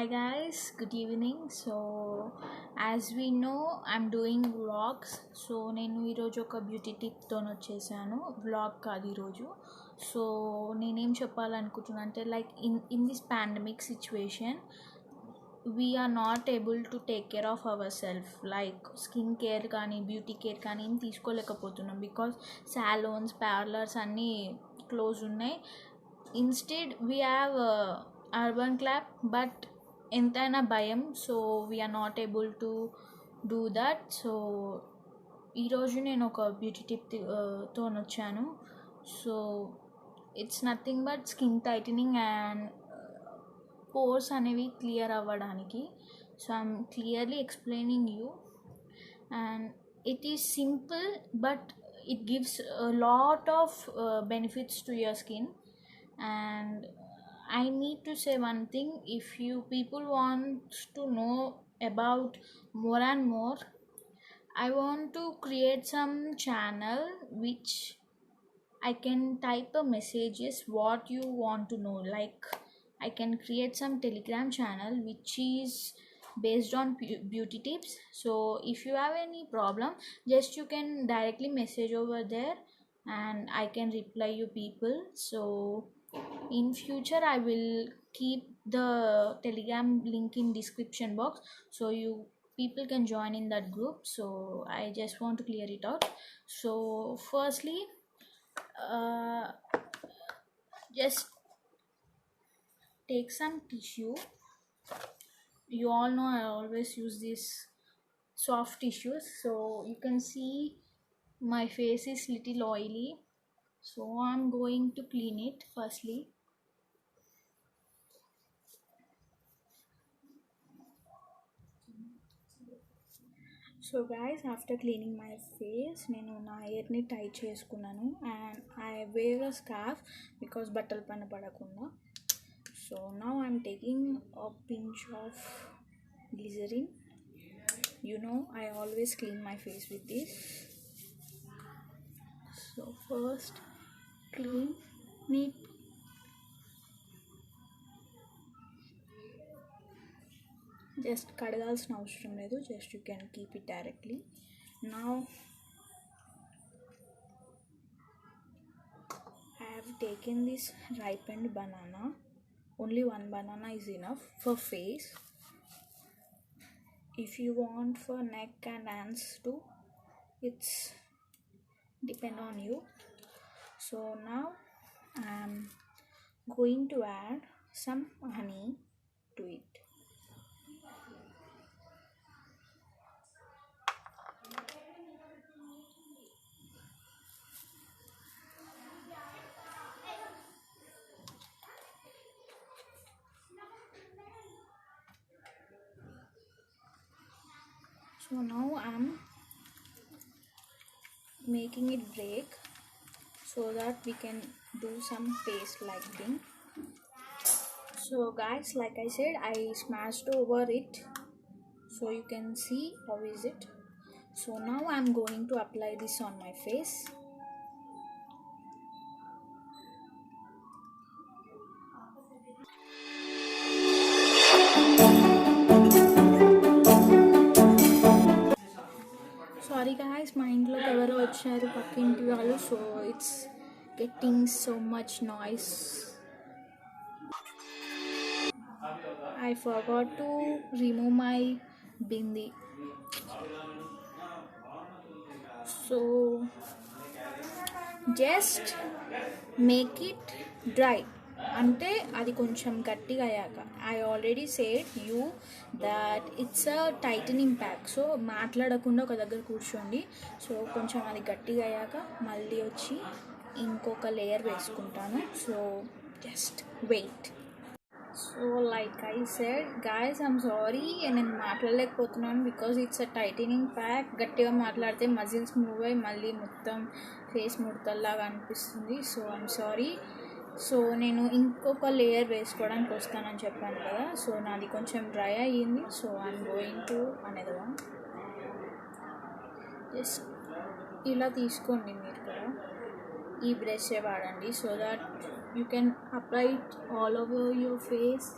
Hi guys, good evening. So as we know, I'm doing vlogs. So నేను ఈరోజు ఒక beauty టిప్తో వచ్చేసాను. Vlog కాదు ఈరోజు. సో నేనేం చెప్పాలనుకుంటున్నా అంటే like in this pandemic situation we are not able to take care of ourselves, like skin care కానీ beauty care కానీ ఏం తీసుకోలేకపోతున్నాం బికాస్ సాలోన్స్ పార్లర్స్ అన్నీ క్లోజ్ ఉన్నాయి. Instead we have Urban Clap but ఎంతైనా భయం. So we are not able to do that. So ఈరోజు నేను ఒక బ్యూటీ టిప్తో వచ్చాను. So it's nothing but skin tightening and pores అనేవి క్లియర్ అవ్వడానికి. So I'm clearly explaining you and it is simple but it gives a lot of benefits to your skin. And I need to say one thing, if you people want to know about more and more, I want to create some channel which I can type a messages what you want to know. Like I can create some Telegram channel which is based on beauty tips. So if you have any problem, just you can directly message over there and I can reply you people. So in future I will keep the Telegram link in description box so you people can join in that group. So I just want to clear it out. So firstly, just take some tissue. You all know I always use these soft tissues. So you can see my face is little oily, so I'm going to clean it firstly. So guys, after cleaning my face నేను నా హెయిర్ని tight చేసుకున్నాను and I wear a scarf because బట్టల పైన పడకుండా. So now I'm taking a pinch of glycerine. You know I always clean my face with this. So first clean neat. Just కడగాల్సిన అవసరం లేదు, just you can keep it directly. Now I have taken this ripened banana. Only one banana is enough for face. If you want for neck and hands too, it's depend on you. So now I am going to add some honey to it. So now I'm making it break so that we can do some paste like thing. So guys, like I said, I smashed over it so you can see how is it. So now I'm going to apply this on my face. Sorry guys, మా ఇంట్లోకి ఎవరో వచ్చారు పక్కింటి వాళ్ళు. So it's getting so much noise. I forgot to remove my bindi. So just make it dry. అంటే అది కొంచెం గట్టిగా అయ్యాక, I already said you that it's a tightening pack. So మాట్లాడకుండా ఒక దగ్గర కూర్చోండి. సో కొంచెం అది గట్టిగా అయ్యాక మళ్ళీ వచ్చి ఇంకొక లేయర్ వేసుకుంటాను. So just wait. So like I said guys, I'm sorry నేను మాట్లాడలేకపోతున్నాను because it's a tightening pack. గట్టిగా మాట్లాడితే మజిల్స్ మూవ్ అయ్యి మళ్ళీ మొత్తం ఫేస్ ముడతల్లాగా అనిపిస్తుంది. So I'm sorry. సో నేను ఇంకొక లేయర్ వేసుకోవడానికి వస్తానని చెప్పాను కదా. సో నాది కొంచెం డ్రై అయ్యింది. So I'm going to another one. Just ఇలా తీసుకోండి మీరు కూడా, ఈ బ్రష్ వాడండి so that you can apply it all over your face.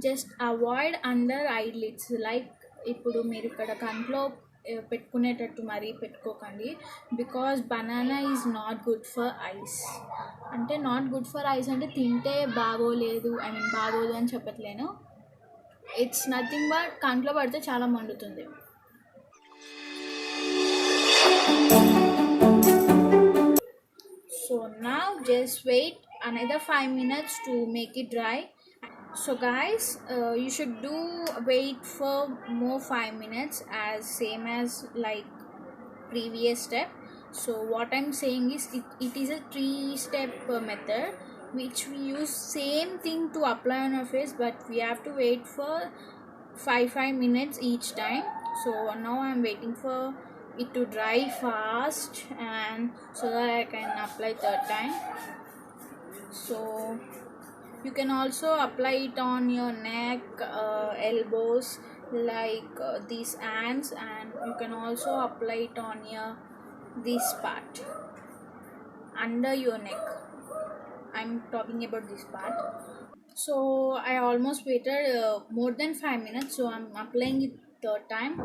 Just avoid under eyelids. Like ఇప్పుడు మీరు ఇక్కడ కంట్లో పెట్టుకునేటట్టు మరీ పెట్టుకోకండి. Because banana is not good for ice. అంటే నాట్ గుడ్ ఫర్ ఐస్ అంటే తింటే బాగోలేదు, ఐ మీన్ బాగోదు అని చెప్పట్లేను. ఇట్స్ నథింగ్ బట్ కంట్లో పడితే చాలా మండుతుంది. So now just wait another 5 minutes to make it dry. So guys, you should do wait for more 5 minutes as same as like previous step. So what I'm saying is it is a 3-step method which we use same thing to apply on our face, but we have to wait for 5 minutes each time. So now I'm waiting for it to dry fast and so that I can apply third time. So you can also apply it on your neck, elbows, like these hands, and you can also apply it on your this part under your neck. I'm talking about this part. So I almost waited more than 5 minutes, so I'm applying it third time.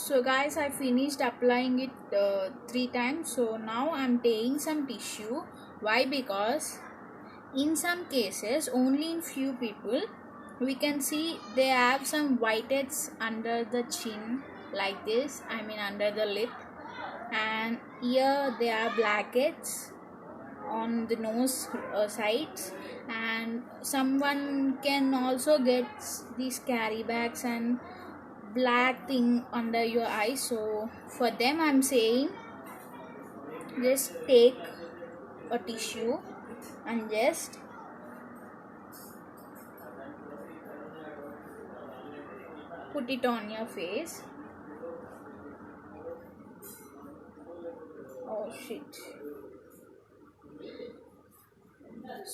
So guys, I finished applying it 3 times. So now I'm taking some tissue. Why? Because in some cases, only in few people, we can see they have some whiteheads under the chin like this, I mean under the lip, and here they are blackheads on the nose sides, and someone can also get these carry bags and black thing under your eye. So for them I'm saying just take a tissue and just put it on your face. Oh shit.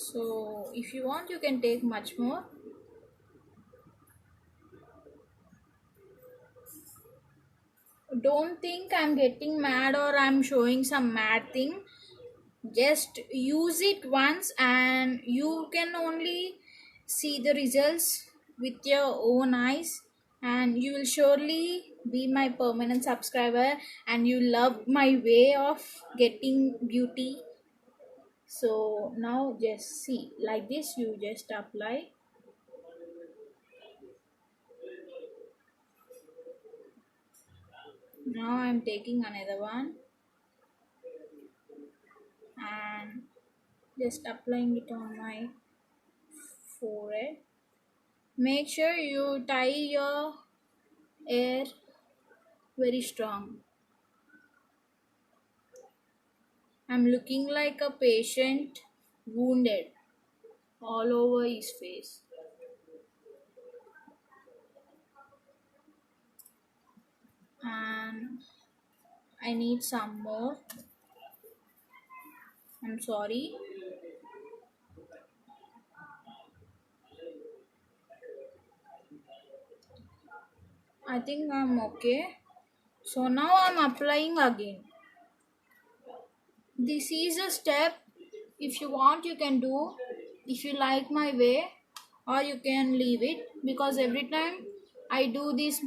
So if you want, you can take much more. Don't think I'm getting mad or I'm showing some mad thing. Just use it once and you can only see the results with your own eyes, and you will surely be my permanent subscriber and you love my way of getting beauty. So now just see like this, you just apply. Now I'm taking another one and just applying it on my forehead. Make sure you tie your hair very strong. I'm looking like a patient wounded all over his face. And I need some more. I'm sorry. I think I'm okay. So now I'm applying again. This is a step. If you want, you can do. If you like my way, or you can leave it, because every time I do this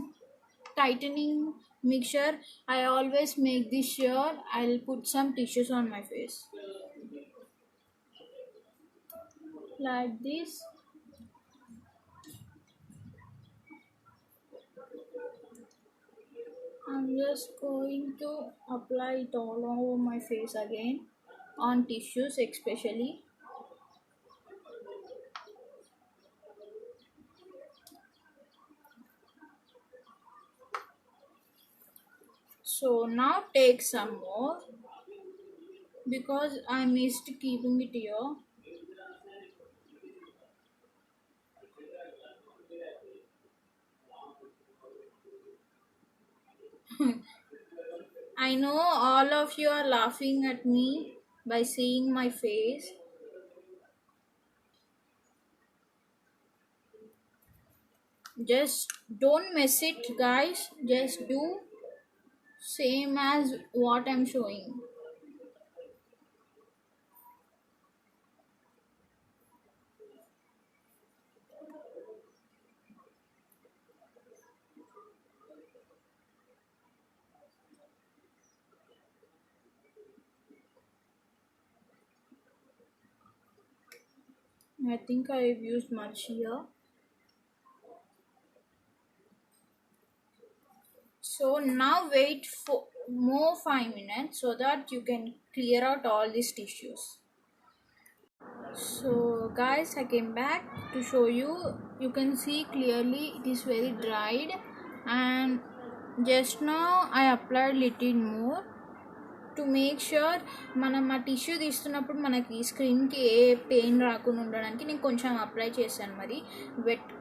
tightening mixture, I always make this sure I'll put some tissues on my face like this. I'm just going to apply it all over my face again, on tissues especially. So now take some more because I missed keeping it here. I know all of you are laughing at me by seeing my face. Just don't mess it, guys. Just do. Same as what I'm showing. I think I've used much here. So now wait for more 5 minutes so that you can clear out all these tissues. So guys, I came back to show you. You can see clearly it is very dried, and just now I applied little more to make sure మనం ఆ tissue తీస్తున్నప్పుడు మనకి స్క్రీన్కి ఏ pain రాకుండా ఉండడానికి నేను కొంచెం apply చేశాను. మరి wet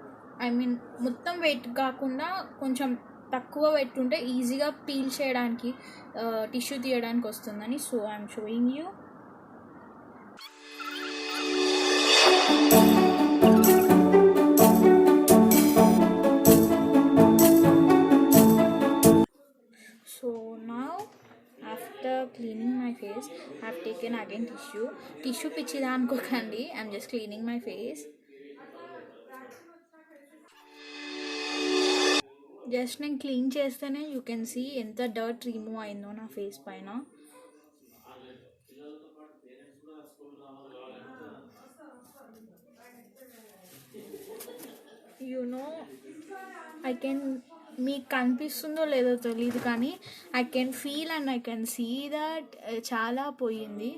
మొత్తం వెట్ కాకుండా కొంచెం తక్కువ వెట్ ఉంటే ఈజీగా పీల్ చేయడానికి టిష్యూ తీయడానికి వస్తుందని. So I'm showing you. So now after cleaning my face, I have taken again tissue pichida anukokandi. I'm just cleaning my face. Just నేను క్లీన్ చేస్తేనే యూ కెన్ సీ ఎంత డర్ట్ రిమూవ్ అయిందో నా face పైన. You know I can, మీకు కనిపిస్తుందో లేదో తెలియదు కానీ I can feel and I can see that చాలా పోయింది,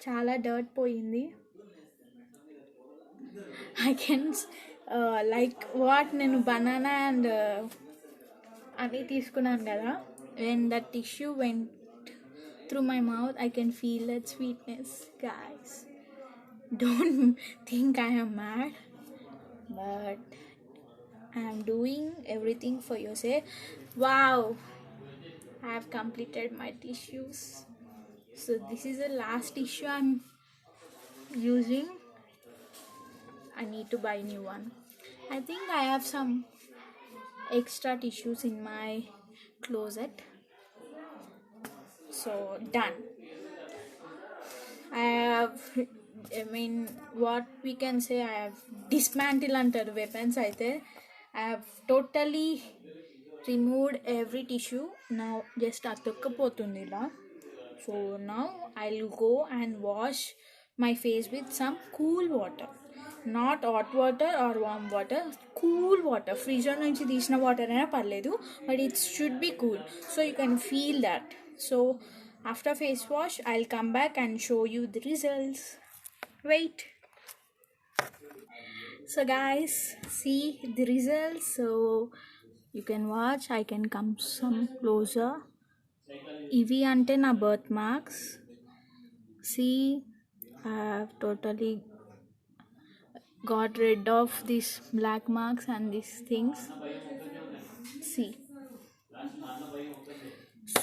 చాలా డర్ట్ పోయింది. ఐ కెన్ లైక్ వాట్ నేను బనానా అండ్ అవి తీసుకున్నాను కదా, when the tissue went through my mouth, I can feel that sweetness. Guys, don't think I am mad, but I am doing everything for your sake. Wow, I have completed my tissues. So this is the last tissue I'm using. I need to buy new one. I think I have some extra tissues in my closet. So done. What we can say, I have dismantled antaru weapons aithe. I have totally removed every tissue. Now just atukkapotundi ila. So now I'll go and wash my face with some cool water, not hot water or warm water, cool water. Freezer nunchi teesina water aina parledu, but it should be cool so you can feel that. So after face wash I'll come back and show you the results. Wait. So guys, see the results. So you can watch. I can come some closer. Ivi ante na birth marks. See, I have totally got rid of these black marks and these things. See.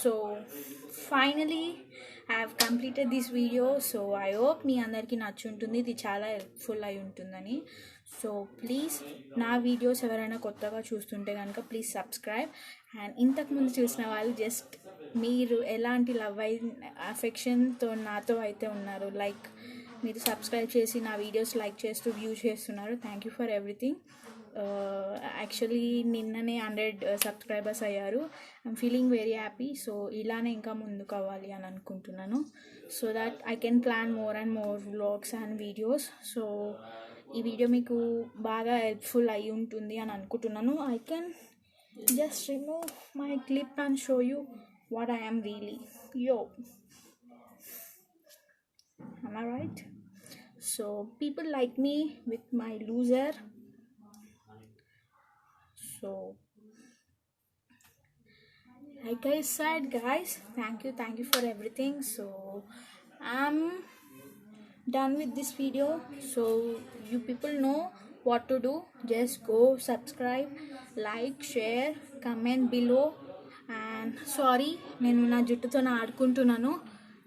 So finally I have completed this video. So I hope మీ అందరికీ నచ్చుంటుంది, ఇది చాలా helpful అయి ఉంటుందని. So please నా videos ఎవరైనా కొత్తగా చూస్తుంటే కనుక ప్లీజ్ సబ్స్క్రైబ్. అండ్ ఇంతకుముందు చూసిన వాళ్ళు జస్ట్ మీరు ఎలాంటి లవ్ అఫెక్షన్తో నాతో అయితే ఉన్నారు, లైక్ మీరు సబ్స్క్రైబ్ చేసి నా వీడియోస్ లైక్ చేస్తూ వ్యూ చేస్తున్నారు. Thank you for everything. Actually నిన్ననే 100 సబ్స్క్రైబర్స్ అయ్యారు. I'm feeling very happy. So ఇలానే ఇంకా ముందుకు అవ్వాలి అని అనుకుంటున్నాను, so that I can plan more and more vlogs and videos. So ఈ వీడియో మీకు బాగా హెల్ప్ఫుల్ అయి ఉంటుంది అని అనుకుంటున్నాను. I can just remove my clip and show you what I am really. Yo, am I right? So people like me with my loser. So like I said guys, thank you for everything. So I'm done with this video. So you people know what to do. Just go subscribe, like, share, comment below. And sorry, నేను నా జుట్టుతో ఆడుకుంటున్నాను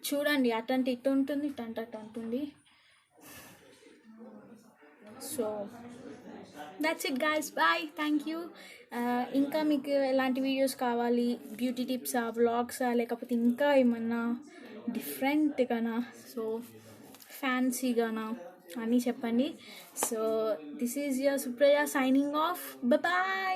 చూడండి. అటంటే ఇటు ఉంటుంది, ఇటంటే అటు ఉంటుంది. So that's it guys, bye, thank you. ఇంకా మీకు ఎలాంటి వీడియోస్ కావాలి, బ్యూటీ టిప్సా, వ్లాగ్సా, లేకపోతే ఇంకా ఏమన్నా డిఫరెంట్గానా, సో ఫ్యాన్సీగానా అని చెప్పండి. So this is your Supraja signing off, bye.